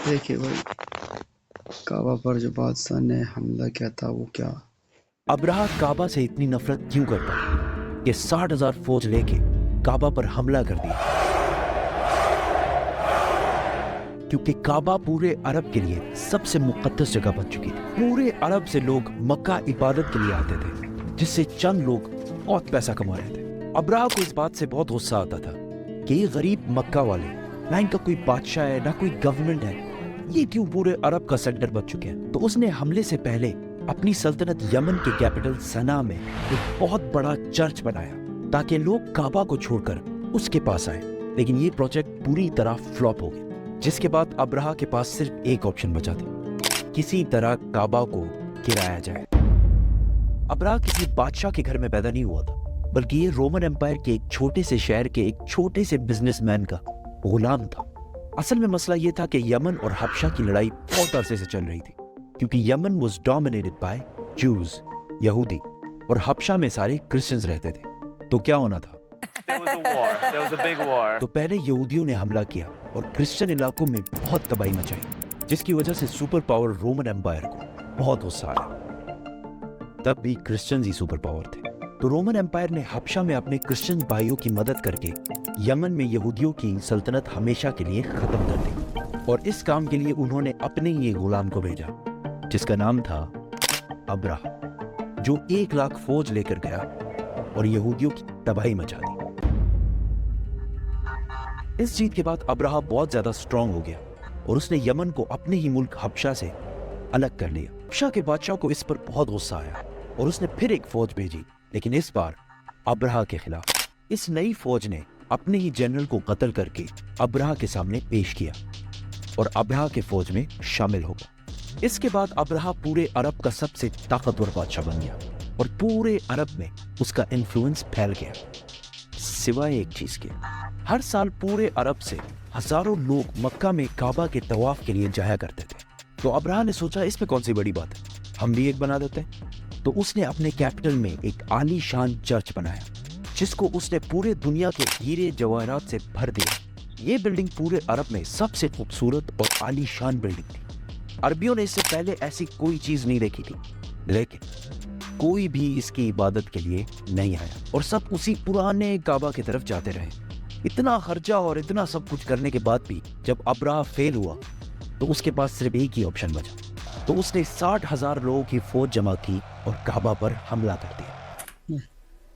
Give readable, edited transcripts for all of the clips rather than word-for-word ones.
دیکھیے بھائی، کعبہ پر جو بادشاہ نے حملہ کیا تھا وہ کیا؟ ابراہ کعبہ سے اتنی نفرت کیوں کرتا کہ 60,000 فوج لے کے کعبہ پر حملہ کر دیا؟ کیونکہ کعبہ پورے عرب کے لیے سب سے مقدس جگہ بن چکی تھی۔ پورے عرب سے لوگ مکہ عبادت کے لیے آتے تھے، جس سے چند لوگ بہت پیسہ کما رہے تھے۔ ابراہ کو اس بات سے بہت غصہ آتا تھا کہ یہ غریب مکہ والے، نہ ان کا کوئی بادشاہ ہے نہ کوئی گورنمنٹ ہے، یہ کیوں پورے عرب کا سینٹر بن چکے ہیں۔ تو اس نے حملے سے پہلے اپنی سلطنت یمن کے کیپٹل سنا میں ایک بہت بڑا چرچ بنایا تاکہ لوگ کعبہ کو چھوڑ کر اس کے پاس آئیں، لیکن یہ پروجیکٹ پوری طرح فلاپ ہو گیا، جس کے بعد ابراہ کے پاس صرف ایک آپشن بچا تھا، کسی طرح کعبہ کو گرایا جائے۔ ابراہ کسی بادشاہ کے گھر میں پیدا نہیں ہوا تھا، بلکہ یہ رومن امپائر کے ایک چھوٹے سے شہر کے ایک چھوٹے سے بزنس مین کا غلام تھا۔ اصل میں مسئلہ یہ تھا کہ یمن اور حبشہ کی لڑائی بہت عرصے سے چل رہی تھی، کیونکہ یمن واز ڈومینیٹڈ بائی جوز، یہودی، اور حبشہ میں سارے کرسچنز رہتے تھے۔ تو کیا ہونا تھا؟ تو پہلے یہودیوں نے حملہ کیا اور کرسچن علاقوں میں بہت تباہی مچائی، جس کی وجہ سے سپر پاور رومن امپائر کو بہت غصہ آیا۔ تب بھی کرسچنز ہی سپر پاور تھے، تو رومن امپائر نے حبشہ میں اپنے کرسچن بھائیوں کی مدد کر کے یمن میں یہودیوں کی سلطنت ہمیشہ کے لیے ختم کر دی، اور اس کام کے لیے انہوں نے اپنے ہی غلام کو بھیجا جس کا نام تھا ابراہ، جو 1,00,000 فوج لے کر گیا اور یہودیوں کی تباہی مچا دی۔ اس جیت کے بعد ابراہ بہت زیادہ سٹرونگ ہو گیا اور اس نے یمن کو اپنے ہی ملک حبشہ سے الگ کر لیا۔ حبشہ کے بادشاہ کو اس پر بہت غصہ آیا اور اس نے پھر ایک فوج بھیجی، لیکن اس بار ابراہ کے خلاف۔ اس نئی فوج نے اپنے ہی جنرل کو قتل کر کے ابراہ کے سامنے پیش کیا اور ابراہ کے فوج میں شامل ہو گیا۔ اس کے بعد ابراہ پورے عرب کا سب سے طاقتور بادشاہ بن گیا اور پورے عرب میں اس کا انفلوئنس پھیل گیا، سوائے ایک چیز کے۔ ہر سال پورے عرب سے ہزاروں لوگ مکہ میں کعبہ کے طواف کے لیے جایا کرتے تھے۔ تو ابراہ نے سوچا اس میں کون سی بڑی بات ہے، ہم بھی ایک بنا دیتے ہیں۔ تو اس نے اپنے کیپٹل میں ایک عالی شان چرچ بنایا، جس کو اس نے پورے دنیا کے ہیرے جواہرات سے بھر دیا۔ یہ بلڈنگ پورے عرب میں سب سے خوبصورت اور عالی شان بلڈنگ تھی۔ عربیوں نے اس سے پہلے ایسی کوئی چیز نہیں دیکھی تھی، لیکن کوئی بھی اس کی عبادت کے لیے نہیں آیا اور سب اسی پرانے کعبہ کی طرف جاتے رہے۔ اتنا خرچہ اور اتنا سب کچھ کرنے کے بعد بھی جب ابراہ فیل ہوا تو اس کے پاس صرف ایک ہی آپشن بچا، تو اس نے 60,000 لوگوں کی فوج جمع کی اور کعبہ پر حملہ کر دیا۔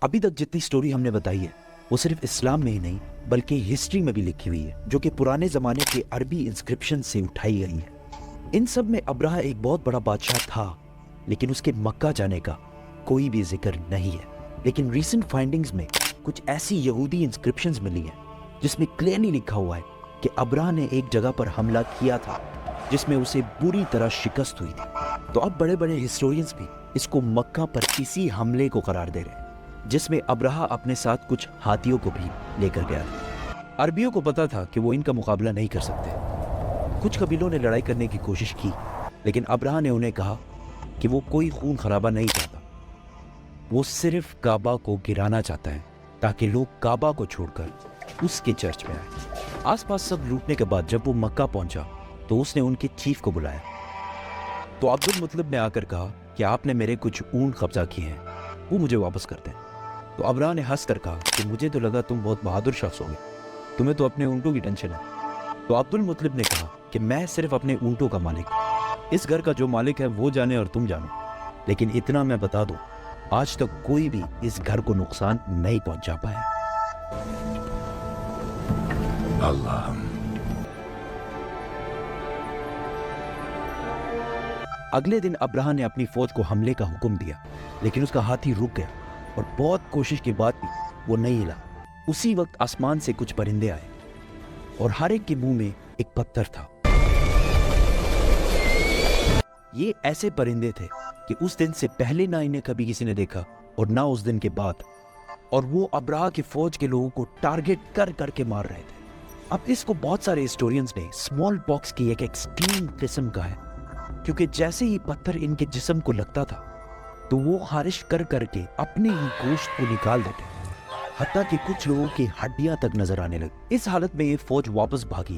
ابھی تک جتنی سٹوری ہم نے بتائی ہے وہ صرف اسلام میں ہی نہیں بلکہ ہسٹری میں بھی لکھی ہوئی ہے، جو کہ پرانے زمانے کے عربی انسکرپشن سے اٹھائی گئی ہے۔ ان سب میں ابراہ ایک بہت بڑا بادشاہ تھا، لیکن اس کے مکہ جانے کا کوئی بھی ذکر نہیں ہے۔ لیکن ریسنٹ فائنڈنگز میں کچھ ایسی یہودی انسکرپشنز ملی ہیں جس میں کلیئرلی لکھا ہوا ہے کہ ابراہ نے ایک جگہ پر حملہ کیا تھا جس میں اسے بری طرح شکست ہوئی تھی۔ تو اب بڑے بڑے ہسٹورینز بھی اس کو مکہ پر کسی حملے کو قرار دے رہے ہیں، جس میں ابراہ اپنے ساتھ کچھ ہاتھیوں کو بھی لے کر گیا تھا۔ عربیوں کو پتا تھا کہ وہ ان کا مقابلہ نہیں کر سکتے۔ کچھ قبیلوں نے لڑائی کرنے کی کوشش کی، لیکن ابراہ نے انہیں کہا کہ وہ کوئی خون خرابہ نہیں چاہتا، وہ صرف کعبہ کو گرانا چاہتا ہے تاکہ لوگ کعبہ کو چھوڑ کر اس کے چرچ میں آئیں۔ آس پاس سب لوٹنے کے بعد جب وہ مکہ پہنچا تو اس نے ان کے چیف کو بلایا۔ تو عبد المطلب نے آ کر کہا کہ آپ نے میرے کچھ اونٹ قبضہ کیے ہیں، وہ مجھے واپس کر دیں۔ تو ابراہ نے ہنس کر کہا کہ مجھے تو لگا تم بہت بہادر شخص ہوگے، تمہیں تو اپنے اونٹوں کی ٹینشن ہے۔ تو عبد المطلب نے کہا کہ میں صرف اپنے اونٹوں کا مالک ہوں، اس گھر کا جو مالک ہے وہ جانے اور تم جانو، لیکن اتنا میں بتا دوں آج تک کوئی بھی اس گھر کو نقصان نہیں پہنچا پایا۔ اللہ اگلے دن ابراہ نے اپنی فوج کو حملے کا حکم دیا، لیکن اس کا ہاتھی رک گیا اور بہت کوشش کے بعد بھی وہ نہیں ہلا۔ اسی وقت آسمان سے کچھ پرندے آئے اور ہر ایک کے منہ میں ایک پتھر تھا۔ یہ ایسے پرندے تھے کہ اس دن سے پہلے نہ انہیں کبھی کسی نے دیکھا اور نہ اس دن کے بعد، اور وہ ابراہ کی فوج کے لوگوں کو ٹارگٹ کر کر کے مار رہے تھے۔ اب اس کو بہت سارے ہسٹورینز نے اسمال پاکس کی ایک ایکسٹریم قسم کا ہے، کیونکہ جیسے ہی پتھر ان کے جسم کو لگتا تھا تو وہ خارش کر کر کے اپنے ہی گوشت کو نکال دیتے، حتیٰ کہ کچھ لوگوں کی ہڈیاں تک نظر آنے لگی۔ اس حالت میں یہ فوج واپس بھاگی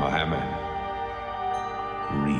Muhammad, read.